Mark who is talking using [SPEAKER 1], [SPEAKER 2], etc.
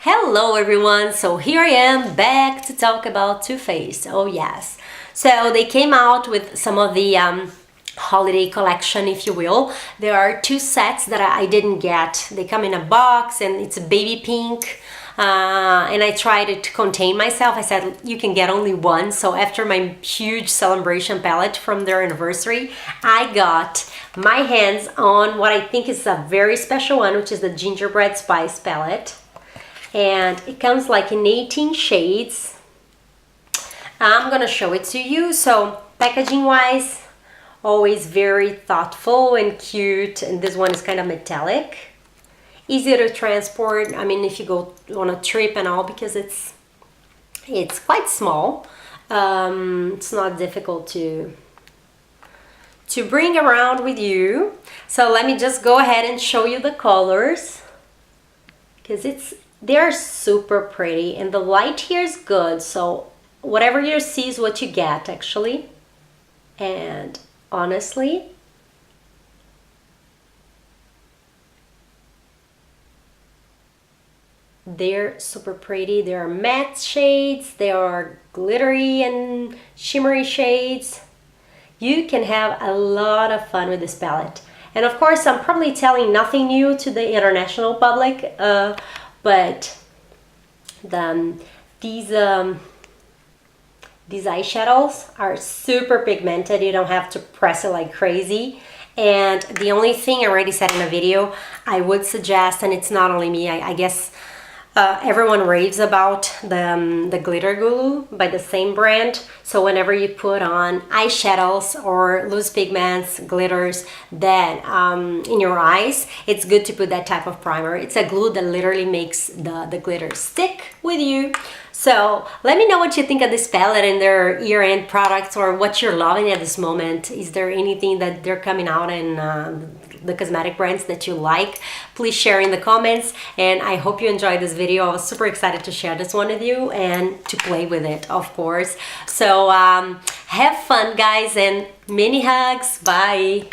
[SPEAKER 1] Hello everyone, so here I am back to talk about Too Faced. Oh yes, so they came out with some of the holiday collection, if you will. There are two sets that I didn't get. They come in a box and it's a baby pink, and I tried to contain myself. I said you can get only one. So after my huge celebration palette from their anniversary, I got my hands on what I think is a very special one, which is the Gingerbread Spice Palette. And it comes like in 18 shades. I'm gonna show it to you. So packaging wise, always very thoughtful and cute, and this one is kind of metallic, easy to transport. I mean, if you go on a trip and all, because it's quite small. It's not difficult to bring around with you. So let me just go ahead and show you the colors, because they're super pretty and the light here is good, so whatever you see is what you get actually. And honestly, they're super pretty. They are matte shades, they are glittery and shimmery shades. You can have a lot of fun with this palette. And of course, I'm probably telling nothing new to the international public, but these eyeshadows are super pigmented. You don't have to press it like crazy. And the only thing I already said in a video, I would suggest, and it's not only me, I guess everyone raves about the glitter glue by the same brand. So whenever you put on eyeshadows or loose pigments, glitters, then in your eyes, it's good to put that type of primer. It's a glue that literally makes the glitter stick with you. So let me know what you think of this palette and their year-end products, or what you're loving at this moment. Is there anything that they're coming out in the cosmetic brands that you like? Please share in the comments, and I hope you enjoyed this video. I was super excited to share this one with you and to play with it, of course. So have fun guys, and many hugs. Bye.